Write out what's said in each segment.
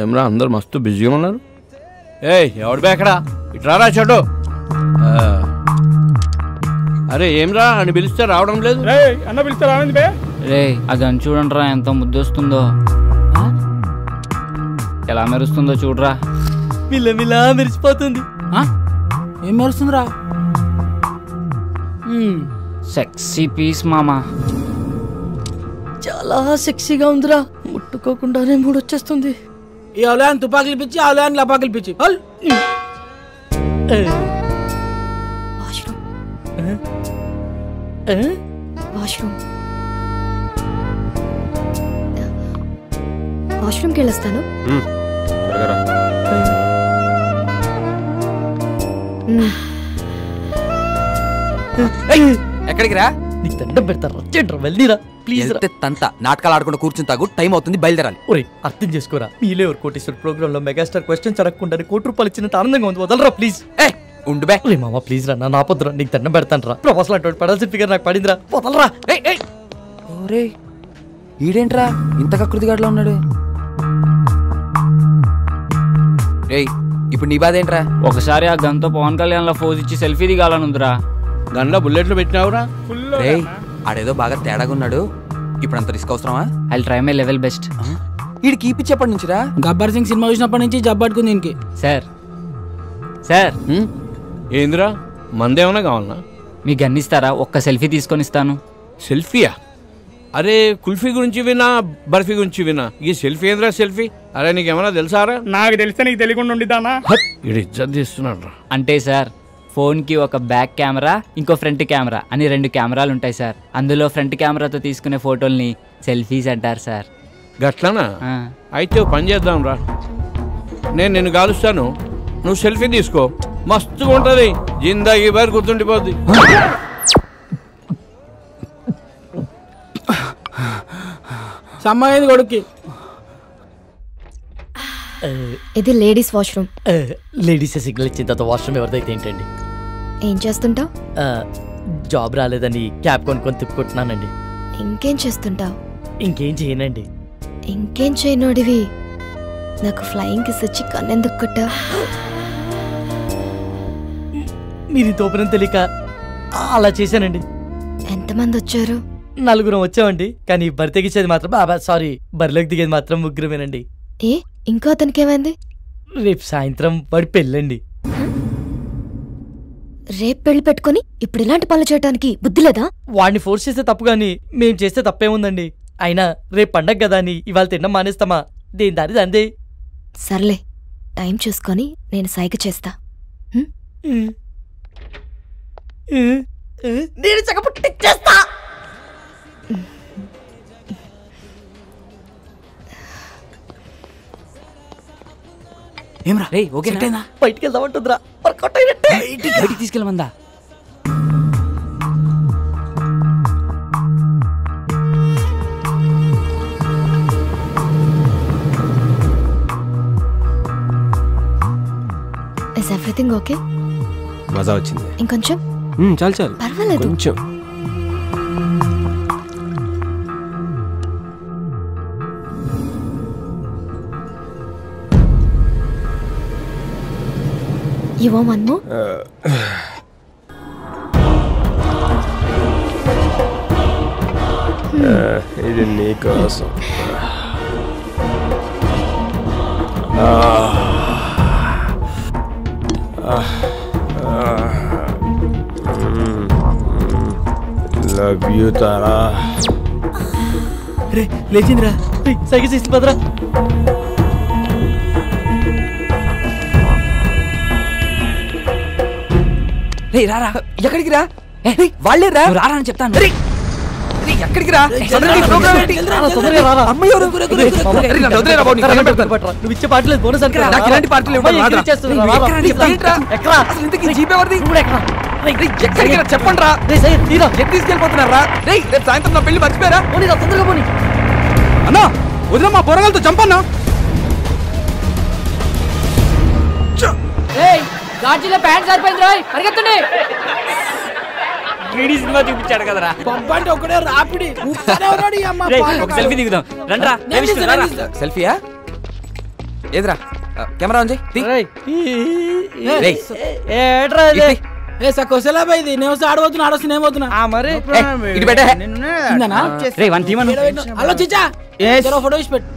ఏమరా అందరు మస్తు బిజీగా ఉన్నారు. ఎవడు బేకడా ఇట్రారా చెడు. అరే ఏమ్రా అని పిలిస్తే రావడం లేదు. అన్న పిలిస్తే రావండి బే. రే అది అని చూడండిరా ఎంత ముద్దొస్తుందో, ఎలా మెరుస్తుందో చూడరా. మిల్లమిలా మెరిసిపోతుంది. ఏం మెరుస్తుందిరా? సెక్సీ పీస్ మామా. చాలా సెక్సీగా ఉందిరా, ముట్టుకోకుండానే మూడొచ్చేస్తుంది. ఈ అవలాన్ని తుపాకులు పిచ్చి అవలాన్ని లపాకులు పిచ్చి. వాష్రూమ్కి వెళ్ళొస్తాను. ఎక్కడికి రా? నీకు దండం పెడతారా? వెళ్ళిరా ప్లీజ్. తంత నాటకాలు ఆడకుండా కూర్చుని తాగు, టైం అవుతుంది, బయలుదేరాలి. ఒరే అర్థం చేసుకోరా, మీలే ఒక కోటేశ్వర ప్రోగ్రామ్ లో మెగాస్టార్ క్వశ్చన్స్ అడగకుండా ₹1 ఇచ్చినంత ఆనందంగా ఉంది. వదలరా ప్లీజ్. ఉండు బే. మామ ప్లీజ్ రా, నా పొద్దురా నీకు దండం పెడతాను రా. ప్రొఫెసర్ అటువంటి పడాల్సిన ఫిగర్ నాకు పడిందిరా, వదలరా. ఓరే ఈడేంట్రా ఇంత కకృతిగాడులో ఉన్నాడు? రేయ్ ఇప్పుడు నీ బాధ ఏంట్రా? ఒకసారి ఆ గన్తో పవన్ కళ్యాణ్ లో ఫోజ్ ఇచ్చి సెల్ఫీ దిగాలనుందిరా. గన్లో బుల్లెట్లు పెట్టినావురా? రేయ్ ఆడేదో బాగా తేడాగా ఉన్నాడు, ఇప్పుడు అంత రిస్క్ అవసరమా? I try my level best. ఈడు కీపిచ్చేప్పటి నుంచిరా? గబ్బర్ సింగ్ సినిమా చూసినప్పటి నుంచి జబ్బట్టుకుంది దీనికి. సార్ సార్ ఏందిరా మందేమన్నా కావాలన్నా? మీ గన్ ఇస్తారా? ఒక్క సెల్ఫీ తీసుకొని ఇస్తాను. సెల్ఫీయా? అరే కుల్ఫీ గురించి వినా, బర్ఫీ గురించి వినా, ఈ సెల్ఫీ ఏంద్రా సెల్ఫీ? అరే నీకేమన్నా తెలుసారా? నాకు తెలిస్తే నీకు తెలియకుండా ఉండిద్దానా? ఇది ఇజ్జత్ తీస్తున్నాడు రా. అంటే సార్ ఫోన్కి ఒక బ్యాక్ కెమెరా, ఇంకో ఫ్రంట్ కెమెరా అని 2 కెమెరాలు ఉంటాయి సార్. అందులో ఫ్రంట్ కెమెరాతో తీసుకునే ఫోటోల్ని సెల్ఫీస్ అంటారు సార్. గట్లనా? అయితే పని చేద్దాం రా, నేను నిన్ను కాలుస్తాను, నువ్వు సెల్ఫీ తీసుకో, మస్తుగా ఉంటుంది, జిందాగీ బారి గుర్తుండిపోద్ది. సమ్మాయింది కొడుక్కి. ఇది లేడీస్ వాష్రూమ్. లేడీస్ సిగ్నల్ ఇచ్చిన తర్వాత వాష్రూమ్ ఎవరిదైతే ఏంటండి? ఏం చేస్తుంటావు? జాబ్ రాలేదని క్యాబ్ కొనుక్కొని తిప్పుకుంటున్నానండి. ఇంకేం చేస్తుంటావు? ఇంకేం చేయనండి. ఇంకేం చేయనోడివి నాకు ఫ్లయింగ్ కిస్ ఇచ్చి కన్నెందుకు కొట్టా? మీరు తోపనం తెలియక అలా చేశానండి. ఎంతమంది వచ్చారు? 4 వచ్చామండి, కానీ బరి తెగించేది మాత్రం సారీ బరిలోకి దిగేది మాత్రం 3 ఏ ఇంకా అతనికి ఏమైంది? రేపు సాయంత్రం వాడి పెళ్ళండి. రేపు పెళ్లి పెట్టుకుని ఇప్పుడు ఇలాంటి పనులు చేయడానికి బుద్ధి లేదా? వాడిని ఫోర్స్ చేస్తే తప్పు గాని మేం చేస్తే తప్పేముందండి? అయినా రేపు పండగ కదా అని ఇవాళ తినడం మానేస్తామా? దేని దారి దందే. సర్లే టైం చూసుకొని నేను సైగ చేస్తా. నేను చక్కపుట్టిచ్చేస్తా. ఏమ్రా రే ఓకేనా? బయటికి వెళ్దామంటుందిరా, వర్కౌట్ అయినట్టే. బయటికి తీసుకెళ్ళమందా? Is everything okay? మజా వచ్చింది. ఇంకొంచెం? చాలు చాలు, పర్వాలేదు. కొంచెం. You want one more? ఇది నీకోసం. Love you Tara. రే లేచిందిరా, సైకిల్ చేసి పదరా. రే రారా. ఎక్కడికి రా? వాళ్ళే రా. రారా అని చెప్తాను. ఎక్కడికి రా? నువ్వు ఇచ్చే పార్టీ లేదు, బోనస్ అనుకో. నాకు ఇలాంటి పార్టీలు చెప్పండి రా. తీసుకెళ్ళిపోతున్నారా? రేపు సాయంత్రం నా పెళ్లి మర్చిపోయారా? తొందరగా పోనీ అన్నా. వదిన మా పొరగాలతో చంపన్నా. గాజులో ప్యాంట్ సరిపోయింది రాయ్, పరిగెత్తండి. సినిమా చూపించాడు కదరా. పంపండి ఒకడే రాపిడి. ఒక సెల్ఫీ దిగుదాం రండ్రా. సెల్ఫీయా? ఏదిరా కెమెరా ఆన్ చేయి. ఏట్రా ఇది? ఏ సకోసలా పోయింది నేను వస్తే ఆడబోతున్నా ఆడొస్తే ఏమవుతున్నా మరి ఇటు పెట్టే. హలో చిచ్చా ఫోటో ఇచ్చి పెట్టు.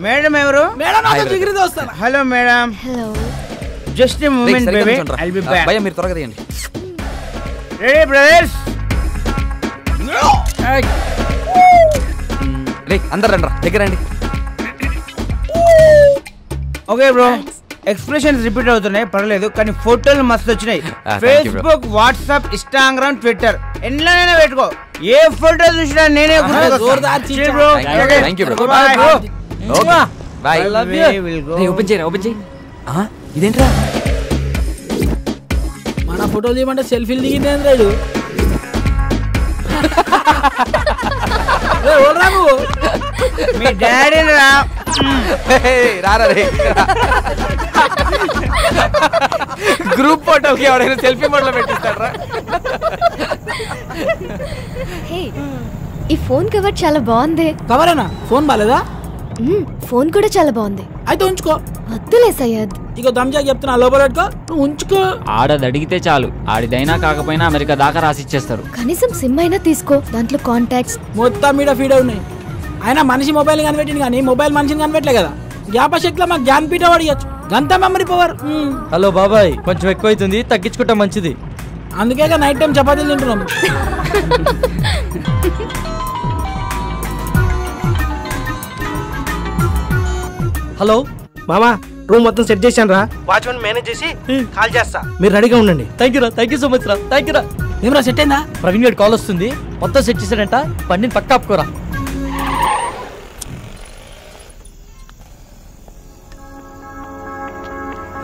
మేడం ఎవరు? మేడం డిగ్రీతో వస్తాను. Hello madam. Hello. Just a moment baby. I'll be back. భయ్యా మీరు త్వరగా తీయండి. Ready brothers? రే అందరు రండి దగ్గర రండి. Okay bro. ఎక్స్ప్రెషన్స్ రిపీట్ అవుతున్నాయి పర్లేదు, కానీ ఫోటోలు మస్తు వచ్చినాయి. thank you, bro. Facebook, WhatsApp, Instagram, Twitter ఎన్నైనా పెట్టుకో. ఏ ఫోటో చూసినా నేనే జోర్దార్ చీచా. Bro. Thank you bro. Bye bro. Okay bye. I love you. Open చేయరా ఓపెన్ చేయి. ఇదేంట్రా మన ఫోటోలు తీయమంటే సెల్ఫీలు దిగింది రాడు. మీ డాడీ రా. రారా రే. గ్రూప్ ఫోటోకి ఎవరైనా సెల్ఫీ మోడ్లో పెట్టిస్తారా? హే, ఈ ఫోన్ కవర్ చాలా బాగుంది. కవరేనా? ఫోన్ బాలేదా? ఫోన్ కూడా చాలా బాగుంది. అయితే ఉంచుకో. వద్దులే సయ్యద్. ఇక దమ్జా చెప్తున్నా లోపల పెట్టుకో, నువ్వు ఉంచుకో. ఆడది అడిగితే చాలు, ఆడిదైనా కాకపోయినా అమెరికా దాకా రాసిచ్చేస్తారు. కనీసం సిమ్ అయినా తీసుకో, దాంట్లో కాంటాక్ట్స్ మొత్తం మీద ఫీడ్ ఉన్నాయి. అయినా మనిషి మొబైల్ కనిపెట్టింది కానీ మొబైల్ మనిషిని కనిపెట్టలే కదా. జ్ఞాపశక్తిలో మాకు జ్ఞానపీఠ అడిగచ్చు, గంత మెమరీ పవర్. హలో బాబాయ్, కొంచెం ఎక్కువ అవుతుంది, తగ్గించుకుంటా మంచిది. అందుకే నైట్ టైం చపాతీలు తింటున్నాం. హలో మామా, రూమ్ మొత్తం సెట్ చేశాను రా. వాచ్మెన్ మేనేజ్ చేసి కాల్ చేస్తా, మీరు రెడీగా ఉండండి. థ్యాంక్ యూ రా, థ్యాంక్ యూ సో మచ్ రా, థ్యాంక్ యూ రా. ఏమరా సెట్ అయిందా? ప్రవీణ్ గారి కాల్ వస్తుంది, మొత్తం సెట్ చేశాడంట, బండిని పక్క ఆపుకోరా.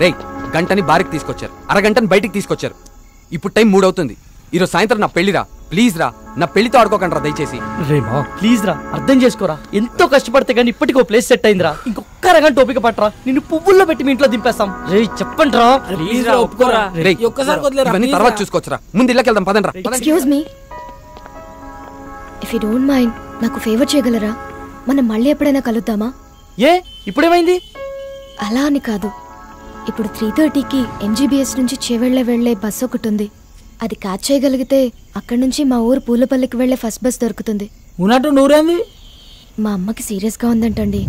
రే గంటని బారికి తీసుకొచ్చారు, అరగంటని బయటికి తీసుకొచ్చారు. ఇప్పుడు టైం 3 అవుతుంది. ఈరోజు సాయంత్రం నా పెళ్లిరా, ప్లీజ్ రా. నా పెళ్లితో ఆడుకోకండి రా దయచేసి. రేమా ప్లీజ్ రా, అర్థం చేసుకోరా. ఎంతో కష్టపడితే కానీ ఇప్పటికో ప్లేస్ సెట్ అయిందిరా. ఇంకొక అరగంట ఓపిక పట్టరా, నిన్ను పువ్వుల్లో పెట్టి మీ ఇంట్లో దింపేస్తాం. రే చెప్పండి రా, ప్లీజ్ రా, ఒప్పుకోరా. రేయ్, ఒక్కసారి వదిలేరా, ఇవన్నీ please తర్వాత రా. చూసుకోవచ్చురా. ముందు ఇళ్ళకి వెళ్దాం పదండి రా. Excuse me, if you don't mind నాకు ఫేవర్ చేయగలరా? మనం మళ్ళీ ఎప్పుడైనా కలుద్దామా? ఏ ఇప్పుడేమైంది? అలా అని కాదు, ఇప్పుడు 3:30కి MGBS నుంచి చేవెళ్ళ వెళ్లే బస్ ఒకటి ఉంది. అది క్యాచ్ చేయగలిగితే అక్కడి నుంచి మా ఊరు పూలపల్లికి వెళ్లే ఫస్ట్ బస్ దొరుకుతుంది. ఉన్నట్టు నూరేంది? మా అమ్మకి సీరియస్గా ఉందంటండి,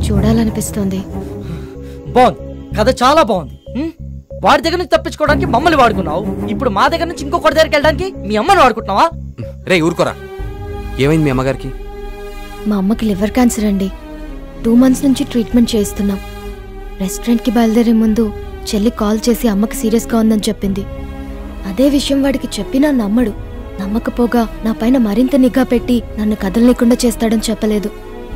చూడాలనిపిస్తుంది. బాగుంది, కథ చాలా బాగుంది. వాడి దగ్గర నుంచి తప్పించుకోవడానికి మమ్మల్ని వాడుకున్నావు, ఇప్పుడు మా దగ్గర నుంచి ఇంకొకటి దగ్గరికి వెళ్ళడానికి మీ అమ్మని వాడుకుంటున్నావా? రే ఊరుకోరా. ఏమైంది మీ అమ్మగారికి? మా అమ్మకి లివర్ క్యాన్సర్ అండి. 2 months నుంచి ట్రీట్మెంట్ చేయిస్తున్నాం. రెస్టారెంట్కి బయలుదేరే ముందు చెల్లి కాల్ చేసి అమ్మకి సీరియస్గా ఉందని చెప్పింది. అదే విషయం వాడికి చెప్పినా నమ్మడు. నమ్మకపోగా నా పైన మరింత నిఘా పెట్టి నన్ను కదలనీయకుండా చేస్తాడని చెప్పలేదు.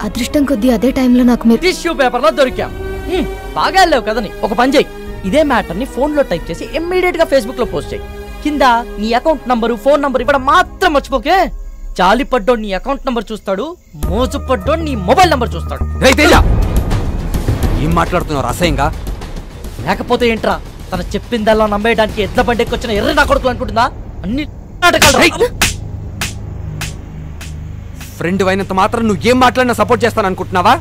అదృష్టం కొద్దీ అదే టైంలో నాకు మీరు టిష్యూ పేపర్ లో దొరికాం. బాగా వెళ్ళావు కదని. ఒక పని చేయి, ఇదే మ్యాటర్ ని ఫోన్ లో టైప్ చేసి ఇమ్మీడియట్ గా ఫేస్బుక్ లో పోస్ట్ చేయి. కింద నీ అకౌంట్ నంబరు, ఫోన్ నంబర్ ఇవ్వడం మాత్రం మర్చిపోకే. జాలి పడ్డోడు నీ అకౌంట్ నంబర్ చూస్తాడు, మోజు పడ్డోడు నీ మొబైల్ నంబర్ చూస్తాడు. ఏం మాట్లాడుతున్నావు అసహ్యంగా? లేకపోతే ఏంట్రా, తన చెప్పిందల్లా నమ్మేయడానికి ఎడ్ల బండికి వచ్చిన ఎర్ర నా కొడుకు అనుకుంటుందా? అన్ని నాటకాలు. ఫ్రెండ్ అయినంత మాత్రం నువ్వు ఏం మాట్లాడినా సపోర్ట్ చేస్తాను అనుకుంటున్నావా?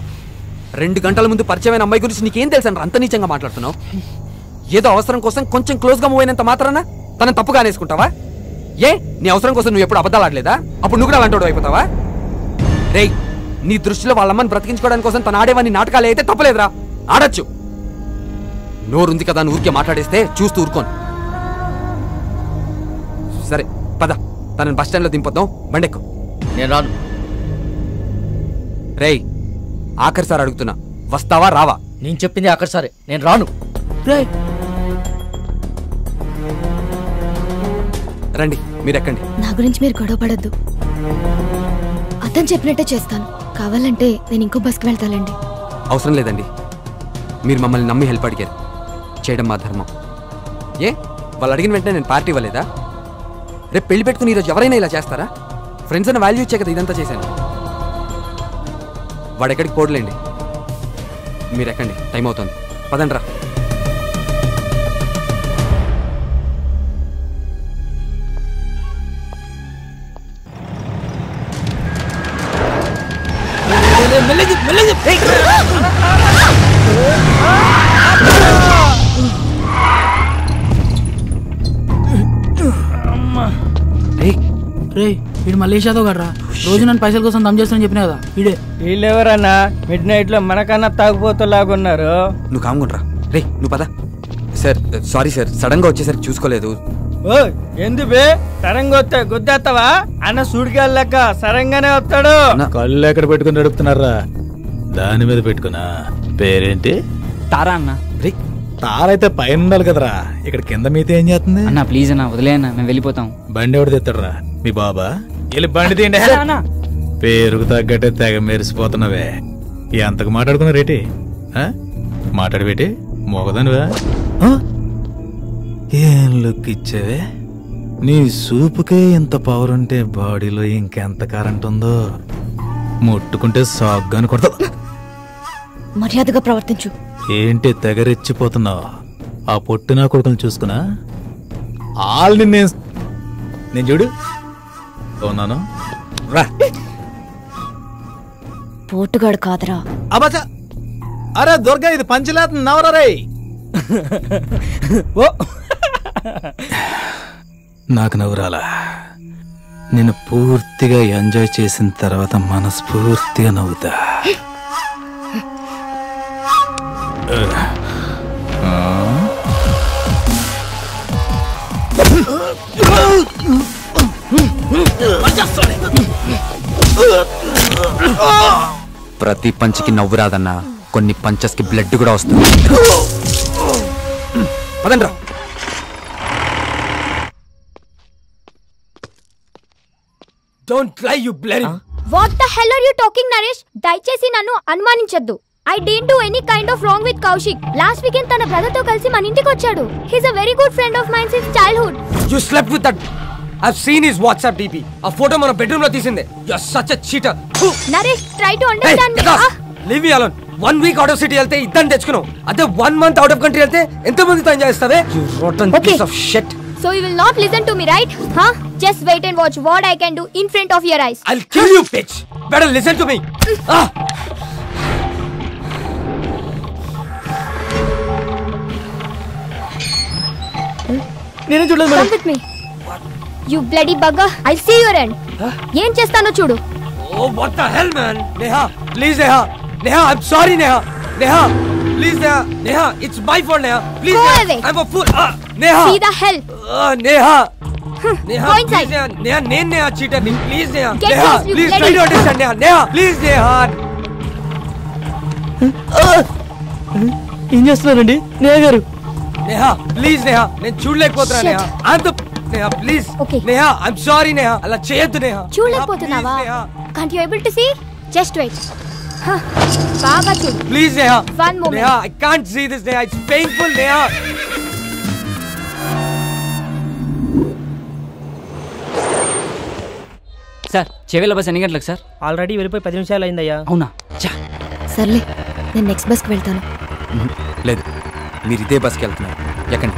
2 గంటల ముందు పరిచయమైన అమ్మాయి గురించి నీకేం తెలుసా? అంత నీచంగా మాట్లాడుతున్నావు. ఏదో అవసరం కోసం కొంచెం క్లోజ్ గా మూవ్ అయినంత మాత్రాన తనని తప్పుగా అనేసుకుంటావా? ఏ నీ అవసరం కోసం నువ్వు ఎప్పుడు అబద్ధాలు ఆడలేదా? అప్పుడు నువ్వు కూడా అలాంటి అయిపోతావా? రేయ్, నీ దృష్టిలో వాళ్ళమ్మని బ్రతికించుకోవడానికి కోసం తను ఆడేవన్నీ నాటకాలు అయితే తప్పలేదురా, ఆడచ్చు. నోరుంది కదా అని ఊరికే మాట్లాడేస్తే చూస్తూ ఊరుకోను. సరే పద, తనని బస్ స్టాండ్ లో దింపొద్దాం, బండెక్కు. నేను రాను. రేయ్ ఆఖరిసారి అడుగుతున్నా, వస్తావా రావా? నేను చెప్పింది అక్కడ సరే, నేను రాను. రండి మీరు ఎక్కండి. నా గురించి మీరు గొడవ పడద్దు. అతను చెప్పినట్టే చేస్తాను. కావాలంటే నేను ఇంకో బస్కి వెళ్తానండి. అవసరం లేదండి, మీరు మమ్మల్ని నమ్మి హెల్ప్ అడిగారు, చేయడం మా ధర్మం. ఏ వాళ్ళు అడిగిన వెంటనే నేను పార్టీ ఇవ్వలేదా? రేపు పెళ్లి పెట్టుకుని ఈరోజు ఎవరైనా ఇలా చేస్తారా? ఫ్రెండ్స్ అని వాల్యూ ఇచ్చే కదా ఇదంతా చేశాను. వాడు ఎక్కడికి పోడలేండి, మీరు ఎక్కండి, టైం అవుతుంది, పదండి రా. రే వీడు మలేషియాతో గడ్రా రోజు నన్ను పైసల కోసం దమ్ చేస్తానని చెప్పినా కదా వీడే. వీళ్ళెవరన్నా మిడ్ నైట్ లో మనకన్నా తాగుపోతలాగున్నారు. నువ్వు కామ్గుండ్రా. రే నువ్వు పద. సార్ సారీ సార్, సడన్ గా వచ్చేసరికి చూసుకోలేదు. ఓ ఎందుబే సరంగా వస్తే గుద్దేస్తావా? అన్న సుడిగాలి లెక్క సరంగానే వస్తాడు. కళ్ళు ఎక్కడ పెట్టుకుని నడుపుతున్నారా? దాని మీద పెట్టుకున్నా. పేరేంటి? తారా అన్న. రే తారైతే పైన ఉండాలి కదరా, ఇక్కడ కింద మీతో ఏం చేస్తుంది? అన్న ప్లీజ్ అన్న వదిలే అన్న, మేము వెళ్ళిపోతాం. బండి ఎవడు తెస్తాడరా? మీ బాబా? వెళ్ళి బండి తీయండి. పేరుకు తగ్గట్టే తెగ మెరిసిపోతున్నావే. ఎంతకు మాట్లాడుకున్నా రేటి? మాట్లాడబెట్టి మోగదానివా? ఏం లుక్ ఇచ్చావే? నీ సూపుకే ఇంత పవర్ ఉంటే బాడీలో ఇంకెంత కరెంట్ ఉందో. ముట్టుకుంటే సాగ్గాని కొడతా. మర్యాదగా ప్రవర్తించు. ఏంటి తెగరెచ్చిపోతున్నావు? ఆ పొట్టినా కొడుకుని చూసుకున్నా ఆల్ని నేను చూడు ఉన్నాను. రా పోటుగాడు కాదరా. అబ్బా అరే దుర్గా, ఇది పంచలేత నవరా రే. నాకు నవ్వురాలా? నేను పూర్తిగా ఎంజాయ్ చేసిన తర్వాత మనస్ఫూర్తిగా నవ్వుతా. ప్రతి పంచికి నవ్వు రాదన్నా, కొన్ని పంచెస్ కి బ్లడ్ కూడా వస్తుంది. పదండ్రా. Don't lie, you bloody. What the hell are you talking, Naresh? దయచేసి నన్ను అనుమానించొద్దు. I didn't do any kind of wrong with Kaushik. Last weekend తన బ్రదర్ తో కలిసి మన ఇంటికి వచ్చాడు. He's a very good friend of mine since childhood. You slept with that. I've seen his WhatsApp DP. ఆ photo మన bedroom లో తీసిందే. You're such a cheater. Naresh, try to understand me. Leave me alone. 1 week out of city వెళ్తే ఇద్దరిని తెచ్చుకున్నావు. అదే 1 month out of country వెళ్తే ఎంత మందితో ఎంజాయ్ చేస్తావే? You rotten piece of shit. So you will not listen to me, right? Huh? Just wait and watch what I can do in front of your eyes. I'll kill you, bitch. Better listen to me. నేను చూడలేదు madam. Come with me. You bloody bugger. I'll see your end. ఏం చేస్తానో చూడు. Oh, what the hell, man? Neha, please, Neha. Neha, I'm sorry, Neha. Neha, please, Neha. Neha, it's my fault, Neha. Please, Go Neha. away. I'm a fool. Neha. See the hell. Neha. Neha, Go inside. please, Neha. Neha, Neha, cheater. Please, Neha. Get Neha, lost, you please bloody- try to understand, Neha. Neha, please, Neha. ఏం చేస్తున్నారండి నేహ గారు? Neha, please, Neha. నేను చూడలేకపోతున్నా, Neha. Neha, please. Okay. Neha, I'm sorry, Neha. అలా చేయొద్దు, Neha. చూడలేకపోతున్నావా? Neha, please, Can't you able to see? Just wait. బాగా చూడు. Neha. Please, Neha. One moment. Neha, I can't see this, Neha. It's painful, Neha. Sir Chevella bus ఎన్ని గంటలకు sir? Already వెళ్ళిపోయి 10 నిమిషాలు అయిందయ్యా. అవునా? సర్లే, నేను నెక్స్ట్ బస్కి వెళ్తాను. లేదు, మీరు ఇదే బస్కి వెళ్తున్నారు. ఎక్కండి.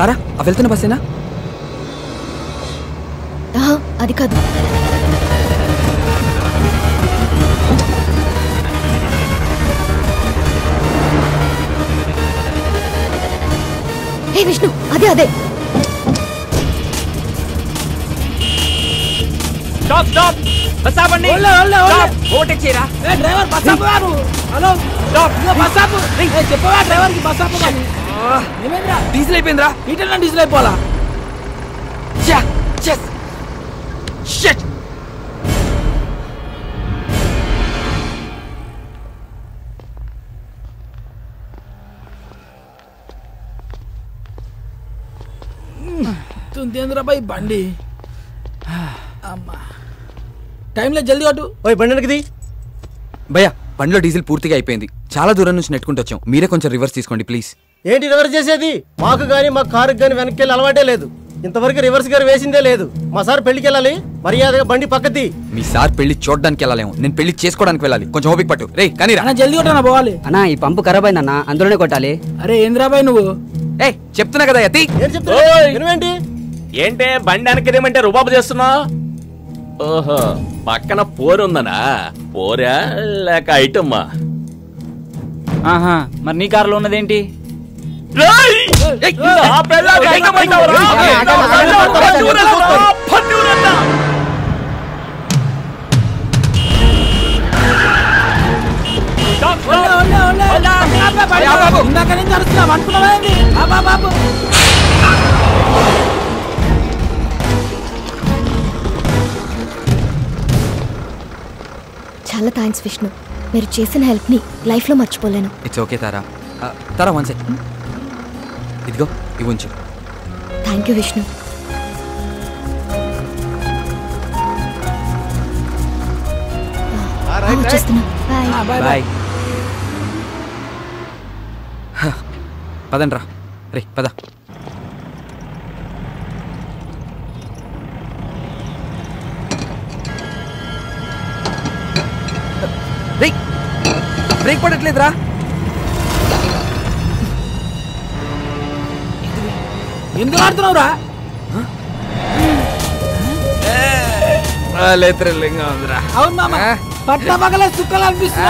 తారా, ఆ వెళ్తున్న బస్సేనా? అది కాదు. ఏ విష్ణు, అదే అదే. స్టాప్ స్టాప్, బస్ ఆపండి. స్టాప్, ఓవర్టేక్ చేయరా. ఏ డ్రైవర్, బస్ ఆపు. హలో స్టాప్, బస్ ఆపు. ఏ చెప్పవా డ్రైవర్ కి బస్ ఆపు అని. ఏమైందిరా? డీజిల్ అయిపోయిందిరా. ఈటన్నా డీజిల్ అయిపోవాలా? Shit! తుందేంద్ర బాయ్ బండి. అమ్మా టైంలో జల్దీ అటు. ఓయ్ బండి వెనక్కి. భయ్యా, బండిలో డీజిల్ పూర్తిగా అయిపోయింది. చాలా దూరం నుంచి నెట్టుకుంటూ వచ్చాం. మీరే కొంచెం రివర్స్ తీసుకోండి ప్లీజ్. ఏంటి రివర్స్ చేసేది? మాకు కానీ మా కారుకి కానీ వెనక్కి వెళ్ళి అలవాటే లేదు. ఇంతవరకు రివర్స్ గారు వేసిందే లేదు. మా సార్ పెళ్లికి వెళ్ళాలి, మర్యాదగా బండి పక్కది. మీ సార్ పెళ్లి చూడడానికి వెళ్ళాలేమో, నేను పెళ్లి చేసుకోవడానికి వెళ్ళాలి. కొంచెం ఓపిక పట్టు. రే కానీ అన్న జల్దీ కొట్టనా పోవాలి. అన్నా ఈ పంపు ఖరాబ్ అయిందన్నా, అందులోనే కొట్టాలి. అరే ఏంద్రా బాయ్ నువ్వు? ఏ చెప్తున్నా కదా యతి. ఏం చెప్తా? వినవేంటి? ఏంటే బండి వెనకదేమంటే రుబాబు చేస్తున్నావు? ఓహో, పక్కన పోరుందనా? పోరా లేక ఐటమ్మా? ఆహా, మరి నీ కారులో ఉన్నదేంటి? ఇందాక నుంచి అరుస్తున్నాం అనుకున్నావేంటి? బాబు చాలా థ్యాంక్స్ విష్ణు, మీరు చేసిన హెల్ప్ని లైఫ్లో మర్చిపోలేను. It's okay Tara. Tara one second, ఇదిగో ఇవి ఉంచు. Thank you Vishnu. వచ్చేస్తున్నా. బాయ్. బాయ్. పదండ్రా రే, పద. బ్రేక్ పడట్లేదురా. ఎందుకు ఆడుతున్నావురా? అవును మామ, పట్ట పగలే చుక్కలు అనిపిస్తుంది.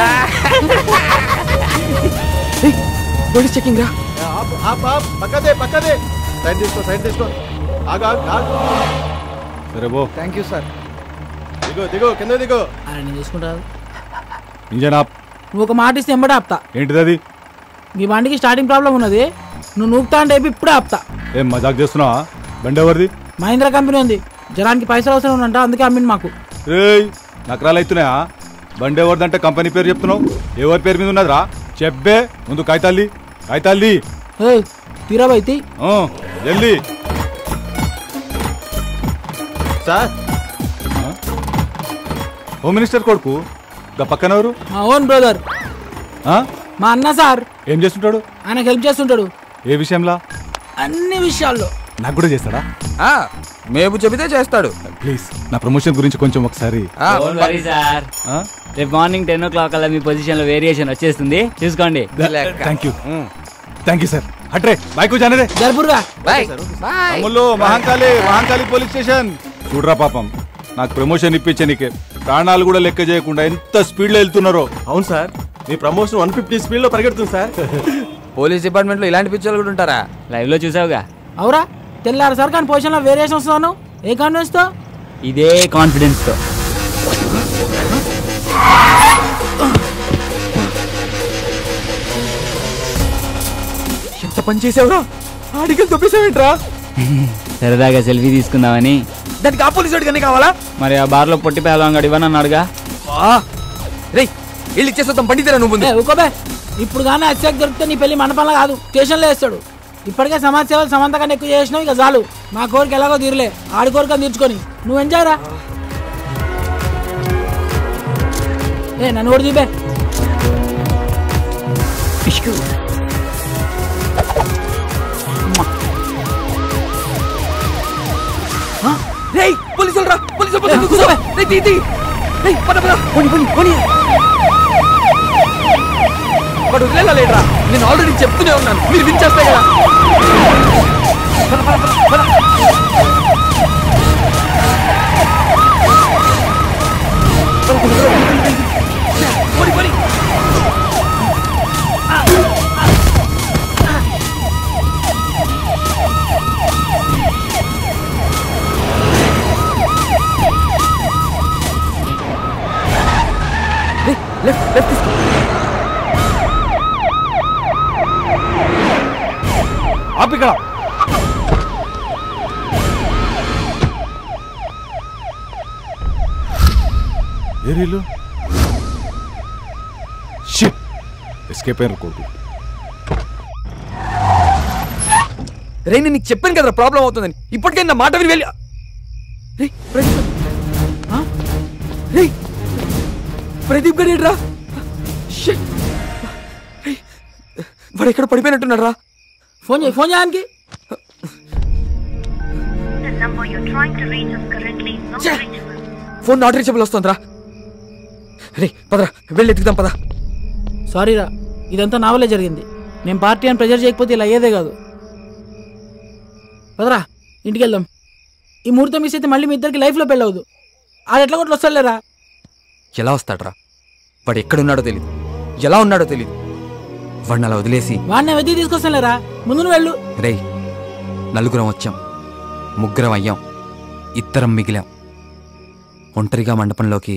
చెకింగ్ రా. పక్కదే సైడ్ తీసుకో సరే బో. Thank you sir. దిగో కింద దిగో. అరే నేను చూసుకుంటాను. ఇంజన్ ఆప్. నువ్వు ఒక మాట ఇస్తే ఎంబడే ఆపుతా. ఏంటిది అది? మీ బండికి స్టార్టింగ్ ప్రాబ్లం ఉన్నది, నువ్వు నూపుతా అంటే ఇప్పుడే ఆపుతా. ఏం మజాక్ చేస్తున్నావా? బండి ఎవరిది? మహీంద్రా కంపెనీ ఉంది, జనానికి పైసలు అవసరం ఉందంట, అందుకే అమ్మింది మాకు. రేయ్, నకరాలు అవుతున్నాయా? బండి ఎవరిదంటే కంపెనీ పేరు చెప్తున్నావు? ఎవరి పేరు మీద ఉన్నదిరా? చెప్పే ముందు కాగితాల్ది. తీరా బైతి జల్దీ. సార్, హోమ్ మినిస్టర్ కొడుకు పక్కన ఎవరు? మా ఓన్ బ్రదర్, మా అన్న సార్. ఏం చేస్తుంటాడు? ఆయనకు హెల్ప్ చేస్తుంటాడు. ఏ విషయంలో? అన్ని విషయాల్లో. నాకు కూడా చేస్తాడా? మేబు చెబితే చేస్తాడు. ప్లీజ్ నా ప్రమోషన్ గురించి కొంచెం ఒకసారి. సార్, రేపు మార్నింగ్ 10 o'clock అలా మీ పొజిషన్ లో వేరియేషన్ వచ్చేస్తుంది, చూసుకోండి. Thank you sir. అట్రే బైక్ జానరే మహాంకాళి పోలీస్ స్టేషన్. చూడరా పాపం, నాకు ప్రమోషన్ ఇప్పించనీకే ప్రాణాలు కూడా లెక్క చేయకుండా ఎంత స్పీడ్ లో వెళ్తున్నారో. అవును సార్, మీ ప్రమోషన్ 150 స్పీడ్ లో పరిగెడుతుంది సార్. పోలీస్ డిపార్ట్మెంట్ లో ఇలాంటి పిక్చర్లు కూడా ఉంటారా? లైవ్ లో చూసావుగా. అవురా, తెల్లారు సార్ కానీ పొజిషన్ లో వేరియేషన్ వస్తున్నాను. ఏ కాన్ఫిడెన్స్ తో? ఇదే కాన్ఫిడెన్స్ తో. ఎంత పని చేసావురా? ఆడికి తొప్పేసావేంట్రా? సరదాగా సెల్ఫీ తీసుకుందామని. దానికి ఆ పోలీసు వాడికి కావాలా? మరి ఆ బార్ లో పొట్టి పేదవాడు ఇవ్వని అన్నాడుగా. రే వెళ్ళి ఇచ్చేస్తాం, బండి తీరా నువ్వు. ఊకోబే, ఇప్పుడు కానీ అత్యాక్ దొరికితే నీ పెళ్లి మండపంలో కాదు స్టేషన్లో వేస్తాడు. ఇప్పటికే సమాజ సేవలు సమంత కన్నా ఎక్కువ చేసినావు, ఇక చాలు. మా కోరిక ఎలాగో తీరలే, ఆడి కోరిక తీర్చుకొని నువ్వు ఎంజాయ్ రా. నన్ను కూడా చూపే. పోలీసులు రా, పోలీసులు వాడు వదిలేరా? నేను ఆల్రెడీ చెప్తూనే ఉన్నాను, మీరు వినిచేస్తాయి కదా. లెఫ్ట్ తీసుకో. ఆపిక్కడ. ఏరీలు ఎస్కేప్ అయ్యారు కొడుకు. రే నేను నీకు చెప్పాను కదా ప్రాబ్లం అవుతుందని, ఇప్పటికే నా మాట విని వెళ్ళి. ప్రదీప్ గడి రా, వాడు ఎక్కడ పడిపోయినట్టున్నాడు రా. ఫోన్ చేయడానికి ఫోన్ నాట్ రీచబుల్ వస్తుందిరా. రే పదరా, వెళ్ళి ఎత్తుకుదాం పద. సారీ రా, ఇదంతా నా వల్లే జరిగింది. నేను పార్టీ అని ప్రెజర్ చేయకపోతే ఇలా అయ్యేదే కాదు. పదరా ఇంటికి వెళ్దాం. ఈ ముహూర్తం మిస్ అయితే మళ్ళీ మీ ఇద్దరికి లైఫ్లో పెళ్ళవద్దు. ఆడు ఎట్లా కొట్లు వస్తాడులేరా? ఎలా వస్తాడ్రా? వాడు ఎక్కడున్నాడో తెలీదు, ఎలా ఉన్నాడో తెలీదు. వాడిని అలా వదిలేసి వాడిని వెతికి తీసుకొస్తానులేరా, ముందు నువ్వు వెళ్ళు. రేయ్, నలుగురం వచ్చాం, ముగ్గురం అయ్యాం, ఇద్దరం మిగిలాం. ఒంటరిగా మండపంలోకి